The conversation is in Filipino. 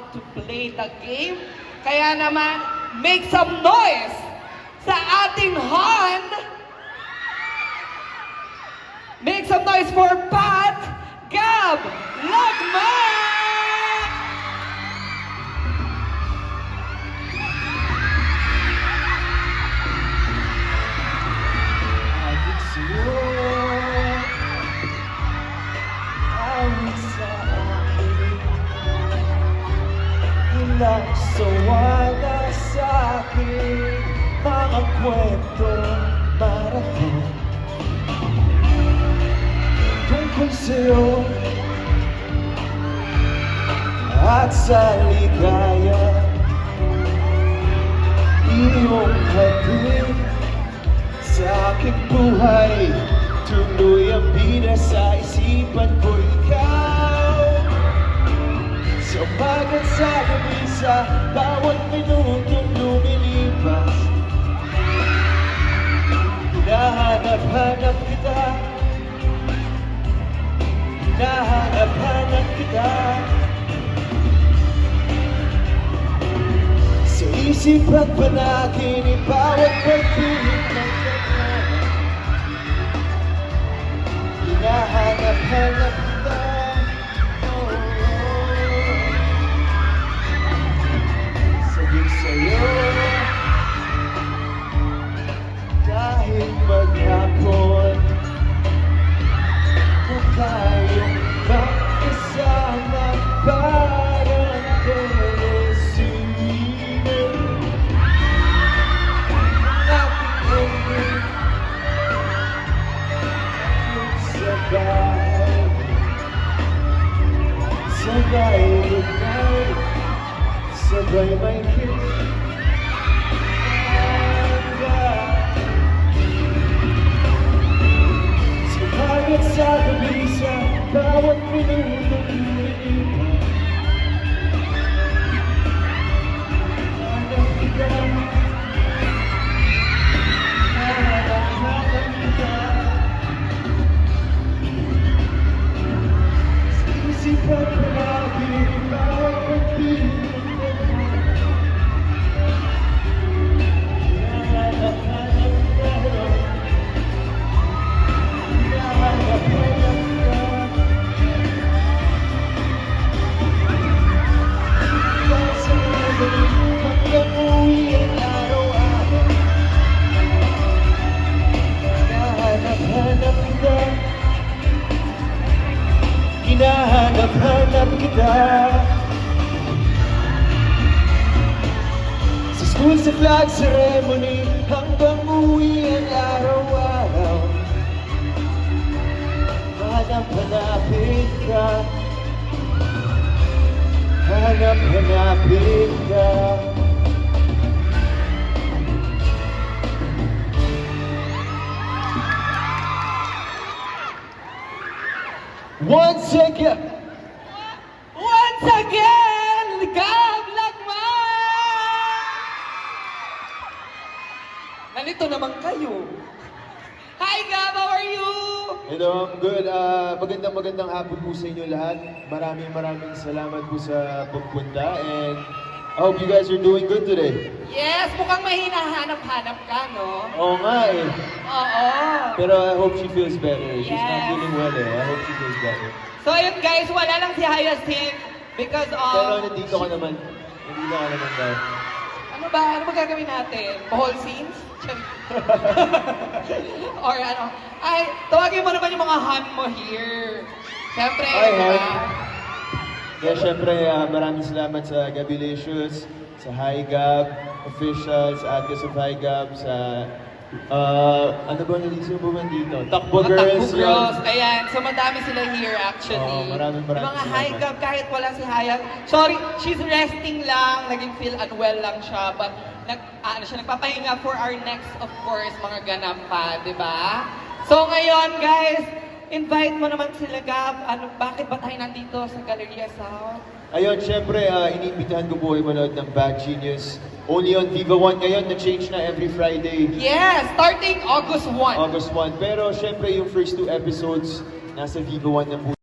about to play the game. Kaya naman, make some noise sa ating Han. Make some noise for Pat Gab Lagman! Agad sa'yo, awit sa akin, ilang sawala sa akin, mga kwentong marathon tungkol sa'yo at sa ligaya, iyong hatid sa aking buhay. Tuloy ang bida sa isipan ko, ikaw. Sa umaga sa gabi, sa bawat minutong lumilipas, hinahanap-hanap kita, hinahanap-hanap kita. Sa isip at panaginip, bawat pagpilit ng kanya, hinahanap-hanap kita. Oh, sabi sa'yo, kahit maghapon, kung tayong magkasama, parang teresina. Sabay goodnight, sabay may kiss. Sumagat sa gabi, sa bawat minutong lumilipas, hanap kita, hanap kita. Isipan ko lagi, bawat pagpilit ng kanya, hinahanap-hanap kita, hinahanap-hanap kita. Sa gabi, hanggang uwi ang araw-araw, hinahanap-hanap kita, hinahanap-hanap kita. Sa school, sa flag ceremony, hanggang uwi ang araw-araw, hanap-hanapin ka, hanap-hanapin ka. Once again, Gab Lagman! Nalito naman kayo. Hi Gab, how are you? hello, I'm good. Magandang hapon po sa inyo lahat. Maraming salamat po sa pagpunta, and I hope you guys are doing good today. Yes, mukhang may hinahanap-hanap ka, no? Oo nga eh. Oo. Pero I hope she feels better. She's not Yes. feeling well eh. I hope she feels better. So ayun guys, wala lang si Hyacinth because of... Pero nandito ka naman. Nandito ka naman daw. Ano ba? Ano ba gagawin natin? Whole scenes? Or ano? Ay, tawagin mo naman yung mga Han mo here. Siyempre, Hi, di ba? Han. Yeah, syempre, maraming salamat sa Gabilicious, sa Hi Gab officials, sa Adcast of Hi Gab, sa ano ba nalisip mo ba dito? Takbo Mga Girls. Takbo Girls. Ayan. So madami sila here actually. Oo, maraming Yung mga salamat. Hi Gab, kahit wala si Haya. Sorry, she's resting lang. Naging feel unwell lang siya. But nagpapahinga for our next, of course, mga ganap pa, di ba? So ngayon, guys, invite mo naman sila, Gab. Bakit ba tayo nandito sa Galleria South? Ayun, syempre, iniimbitahan ko po kayo manood ng Bad Genius. Only on Viva One ngayon, na-change na every Friday. Yes, starting August 1. August 1. Pero syempre, yung first 2 episodes, nasa Viva One na po.